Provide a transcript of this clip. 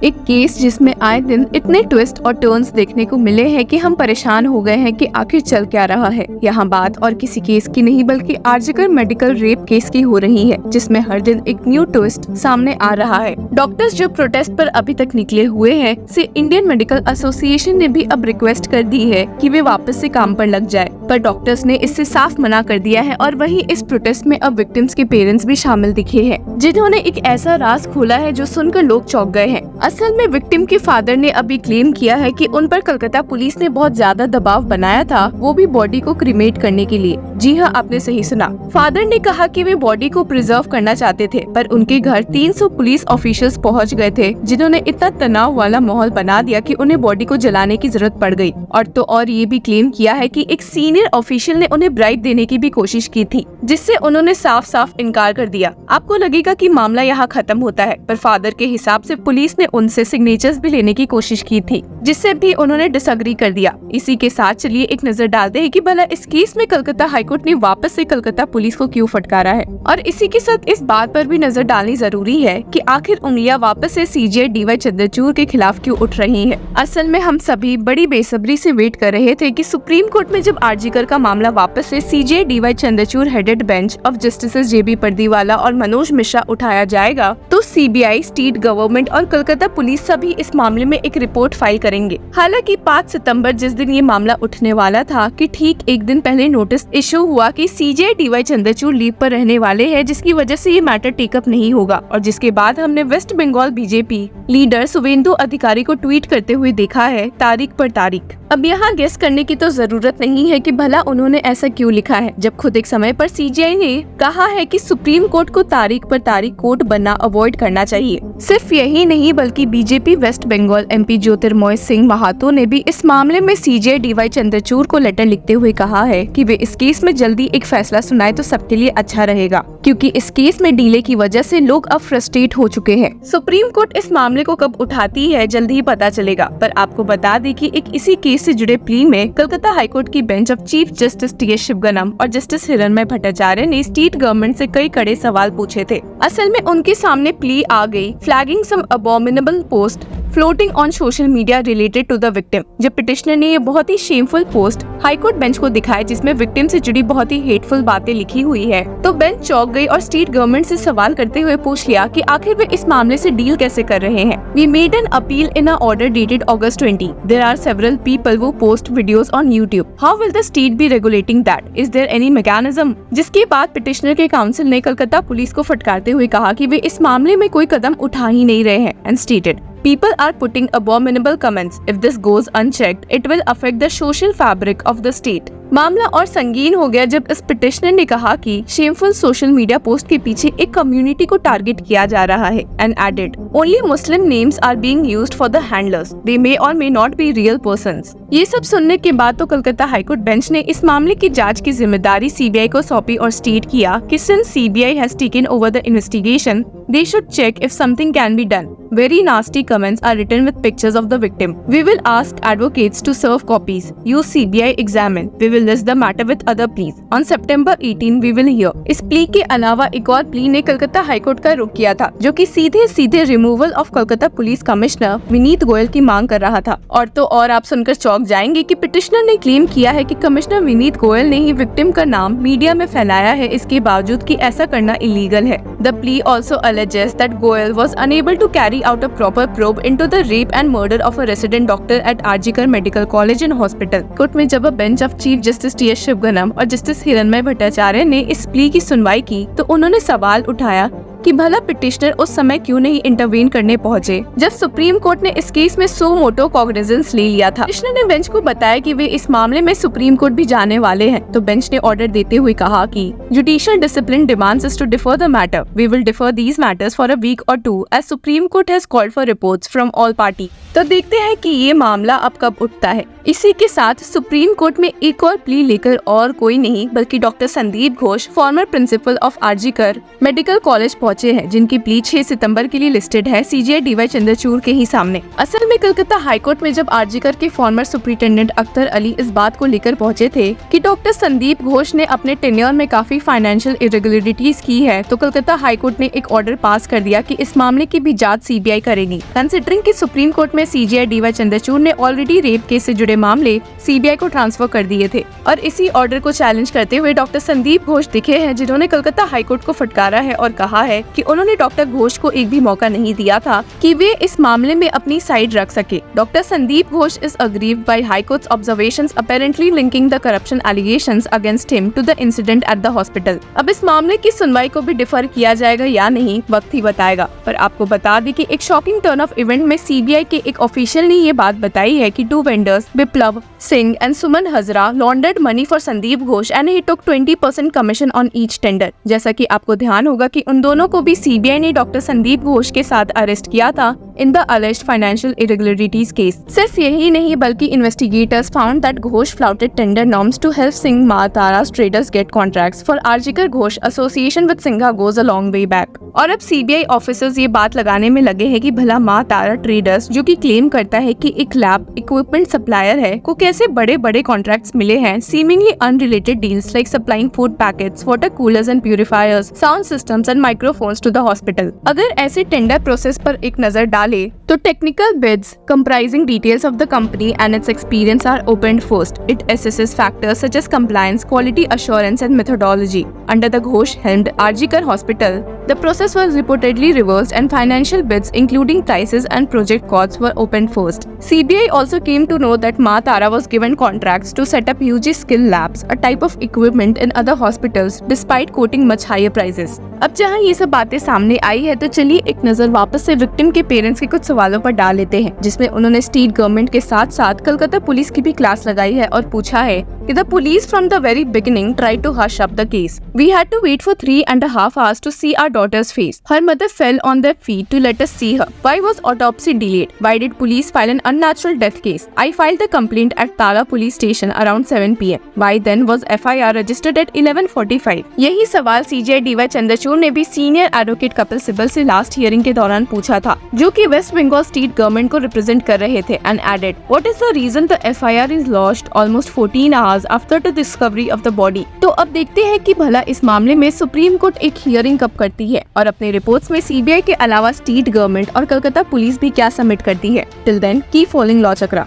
एक केस जिसमें आए दिन इतने ट्विस्ट और टर्न्स देखने को मिले हैं कि हम परेशान हो गए हैं कि आखिर चल क्या रहा है। यहाँ बात और किसी केस की नहीं बल्कि आरजीकर मेडिकल रेप केस की हो रही है, जिसमें हर दिन एक न्यू ट्विस्ट सामने आ रहा है। डॉक्टर्स जो प्रोटेस्ट पर अभी तक निकले हुए हैं, से इंडियन मेडिकल एसोसिएशन ने भी अब रिक्वेस्ट कर दी है कि वे वापस से काम पर लग जाए, पर डॉक्टर्स ने इससे साफ मना कर दिया है। और वहीं इस प्रोटेस्ट में अब विक्टिम्स के पेरेंट्स भी शामिल दिखे हैं, जिन्होंने एक ऐसा राज खोला है जो सुनकर लोग चौंक गए हैं। असल में विक्टिम के फादर ने अभी क्लेम किया है कि उन पर कलकत्ता पुलिस ने बहुत ज्यादा दबाव बनाया था, वो भी बॉडी को क्रीमेट करने के लिए। जी हाँ, आपने सही सुना। फादर ने कहा कि वे बॉडी को प्रिजर्व करना चाहते थे, पर उनके घर 300 पुलिस ऑफिशियल्स पहुंच गए थे, जिन्होंने इतना तनाव वाला माहौल बना दिया कि उन्हें बॉडी को जलाने की जरूरत पड़ गई। और ये भी क्लेम किया है कि एक सीनियर ऑफिशियल ने उन्हें ब्राइब देने की भी कोशिश की थी, जिससे उन्होंने साफ साफ इनकार कर दिया। आपको लगेगा कि मामला यहाँ खत्म होता है, पर फादर के हिसाब से पुलिस ने उनसे सिग्नेचर्स भी लेने की कोशिश की थी, जिससे भी उन्होंने डिसएग्री कर दिया। इसी के साथ चलिए एक नजर डालते हैं कि भला इस केस में कलकत्ता हाईकोर्ट ने वापस से कलकत्ता पुलिस को क्यों फटकारा है। और इसी के साथ इस बात पर भी नजर डालनी जरूरी है कि आखिर उंगलियां वापस से सीजे डीवाई चंद्रचूड़ के खिलाफ क्यों उठ रही है। असल में हम सभी बड़ी बेसब्री से वेट कर रहे थे कि सुप्रीम कोर्ट में जब आरजीकर का मामला वापस से CJ DY Chandrachud headed bench of justice JB Pardiwala और मनोज मिश्रा उठाया जाएगा, तो सीबीआई, स्टेट गवर्नमेंट और कलकत्ता पुलिस सभी इस मामले में एक रिपोर्ट फाइल करेंगे। हालांकि 5 सितंबर जिस दिन ये मामला उठने वाला था कि ठीक एक दिन पहले नोटिस इशू हुआ कि सीजे डीवाई चंद्रचूड़ लीव पर रहने वाले हैं, जिसकी वजह से ये मैटर टेकअप नहीं होगा। और जिसके बाद हमने West Bengal BJP leader Suvendu Adhikari को ट्वीट करते हुए देखा है, तारीख पर तारीख। अब यहाँ गेस करने की तो जरूरत नहीं है कि भला उन्होंने ऐसा क्यों लिखा है, जब खुद एक समय पर सीजीआई ने कहा है कि सुप्रीम कोर्ट को तारीख पर तारीख कोर्ट बनना अवॉइड करना चाहिए। सिर्फ यही नहीं बल्कि बीजेपी वेस्ट बंगाल एमपी ज्योतिर्मय सिंह महातो ने भी इस मामले में सीजे डीवाई चंद्रचूड़ को लेटर लिखते हुए कहा है कि वे इस केस में जल्दी एक फैसला सुनाए तो सबके लिए अच्छा रहेगा, क्योंकि इस केस में डीले की वजह से लोग अब फ्रस्ट्रेट हो चुके हैं। सुप्रीम कोर्ट इस मामले को कब उठाती है जल्द ही पता चलेगा, पर आपको बता दें कि एक इसी केस से जुड़े प्ली में कलकत्ता हाईकोर्ट की bench of chief justice T S. Sivagnanam और जस्टिस हिरण्मय भट्टाचार्य ने स्टेट गवर्नमेंट से कई कड़े सवाल पूछे थे। असल में उनके सामने प्ली आ गई, flagging some abominable post floating on social media related to the victim. जब पिटिशनर ने ये बहुत ही शेमफुल पोस्ट हाईकोर्ट बेंच को दिखाई, जिसमें विक्टिम से जुड़ी बहुत ही हेटफुल बातें लिखी हुई है, तो बेंच चौंक गई और स्टेट गवर्नमेंट से सवाल करते हुए पूछ लिया कि आखिर वे इस मामले से डील कैसे कर रहे हैं। We made an appeal in a order dated August 20. There are several people who post videos on YouTube. How will the state be regulating that? Is there any mechanism? जिसके बाद पिटिशनर के council ने Calcutta police को फटकारते हुए कहा कि वे इस मामले में कोई कदम उठा ही नहीं रहे हैं, and stated people are putting abominable comments. If this goes unchecked, it will affect the social fabric of the state. मामला और संगीन हो गया जब इस पिटिशनर ने कहा कि शेमफुल सोशल मीडिया पोस्ट के पीछे एक कम्युनिटी को टारगेट किया जा रहा है, and added only Muslim names are being used for the handlers. They may or may not be real persons. ये सब सुनने के बाद तो कलकत्ता हाईकोर्ट बेंच ने इस मामले की जांच की जिम्मेदारी सीबीआई को सौंपी और स्टेट किया कि since CBI has taken over the investigation, they should check if something can be done. Very nasty comments are written with pictures of the victim. We will ask advocates to serve copies. Use CBI examine. We will list the matter with other pleas. On September 18, we will hear. इस plea के अलावा एक और plea ने Calcutta high court का रुख किया था, जो कि सीधे removal of Calcutta police commissioner Vineet Goyal की मांग कर रहा था। और आप सुनकर चौंक जाएंगे कि पिटिशनर ने क्लेम किया है कि कमिश्नर विनीत गोयल ने ही विक्टिम का नाम मीडिया में फैलाया है, इसके बावजूद कि ऐसा करना इलीगल है। The plea also alleges that Goel was unable to carry out a proper probe into the rape and murder of a resident doctor at RG Kar medical college and hospital. Court में जब bench of chief justice T S. Sivagnanam और justice हिरण्मय भट्टाचार्य ने इस plea की सुनवाई की, तो उन्होंने सवाल उठाया कि भला पिटिशनर उस समय क्यों नहीं इंटरवीन करने पहुंचे, जब सुप्रीम कोर्ट ने इस केस में सो मोटो कॉग्निजेंस ले लिया था। पिटिशनर ने बेंच को बताया कि वे इस मामले में सुप्रीम कोर्ट भी जाने वाले हैं, तो बेंच ने ऑर्डर देते हुए कहा कि judicial discipline demands us to defer the matter. We will defer these matters for a week और 2 as Supreme Court has called for reports from all party. तो देखते हैं कि ये मामला अब कब उठता है। इसी के साथ सुप्रीम कोर्ट में एक और प्ली लेकर और कोई नहीं बल्कि doctor Sandeep Ghosh, farmer principle of RG Kar medical college पहुंचे हैं, जिनकी प्ली 6 सितंबर के लिए लिस्टेड है सीजीआई डीवाई चंद्रचूड़ के ही सामने। असल में कलकत्ता हाईकोर्ट में जब आरजीकर के फॉर्मर सुपरिटेंडेंट अख्तर अली इस बात को लेकर पहुंचे थे कि डॉक्टर संदीप घोष ने अपने टेन्योर में काफी फाइनेंशियल इरेगुलरिटीज की है, तो कलकत्ता हाईकोर्ट ने एक ऑर्डर पास कर दिया कि इस मामले की भी जांच सीबीआई करेगी। कंसिडरिंग कि सुप्रीम कोर्ट में सीजीआई डीवाई चंद्रचूड़ ने ऑलरेडी रेप केस से जुड़े मामले सीबीआई को ट्रांसफर कर दिए थे, और इसी ऑर्डर को चैलेंज करते हुए डॉक्टर संदीप घोष दिखे हैं, जिन्होंने कलकत्ता हाईकोर्ट को फटकारा है और कहा है कि उन्होंने डॉक्टर घोष को एक भी मौका नहीं दिया था कि वे इस मामले में अपनी साइड रख सके। Doctor Sandeep Ghosh is aggrieved by high court's observations apparently linking the corruption allegations against him to the incident at the hospital. अब इस मामले की सुनवाई को भी डिफर किया जाएगा या नहीं, वक्त ही बताएगा। पर आपको बता दें कि एक शॉकिंग टर्न ऑफ इवेंट में सीबीआई के एक ऑफिशियल ने ये बात बताई है कि 2 vendors Biplab Singh and Suman Hazra laundered money for Sandip Ghosh and he took 20% commission on each tender. जैसा कि आपको ध्यान होगा कि उन दोनों को भी सीबीआई ने डॉक्टर संदीप घोष के साथ अरेस्ट किया था in the alleged financial irregularities case। सिर्फ यही नहीं बल्कि investigators found that Ghosh flouted tender norms to help Singh Ma Tara's traders get contracts for Arjikar Ghosh association with Singha goes a long way back। और अब CBI officers ये बात लगाने में लगे हैं कि भला माँ तारा ट्रेडर्स, जो कि क्लेम करता है कि एक लैब इक्विपमेंट सप्लायर है, को कैसे बड़े बड़े कॉन्ट्रैक्ट्स मिले हैं seemingly unrelated deals like supplying food packets, water coolers and purifiers, sound systems and microphones to the hospital. अगर ऐसे टेंडर प्रोसेस पर एक नजर डाले तो technical bids comprising details of the company and its experience are opened first. It assesses factors such as compliance, quality assurance and methodology. Under the Ghosh-helmed Arjikar Hospital, the process was reportedly reversed and financial bids including prices and project costs were opened first. CBI also came to know that Ma Tara was given contracts to set up UG skill labs, a type of equipment in other hospitals, despite quoting much higher prices. अब जहाँ ये सब बातें सामने आई है, तो चलिए एक नजर वापस से विक्टिम के पेरेंट्स के कुछ सवालों पर डाल लेते हैं, जिसमें उन्होंने स्टेट गवर्नमेंट के साथ साथ कलकत्ता पुलिस की भी क्लास लगाई है और पूछा है कि the police from the very beginning tried to hush up the case. We had to wait for 3.5 hours to see our daughter's face. Her mother fell on their feet to let us see her. Why was autopsy delayed? Why did police file an unnatural death case? I filed the complaint at Tara police station around 7 PM. Why then was FIR registered at 11:45? यही सवाल CGI D Y Chandrachud ने भी senior advocate Kapil Sibal से last hearing के दौरान पूछा था, जो कि वेस्ट बंगाल स्टेट गवर्नमेंट को रिप्रेजेंट कर रहे थे, and added, what is the reason the FIR is lodged almost 14 hours after the discovery of the body? तो अब देखते हैं कि भला इस मामले में सुप्रीम कोर्ट एक हियरिंग कब करती है और अपने रिपोर्ट्स में सीबीआई के अलावा स्टेट गवर्नमेंट और कलकत्ता पुलिस भी क्या सबमिट करती है। Till then keep following law चक्रा।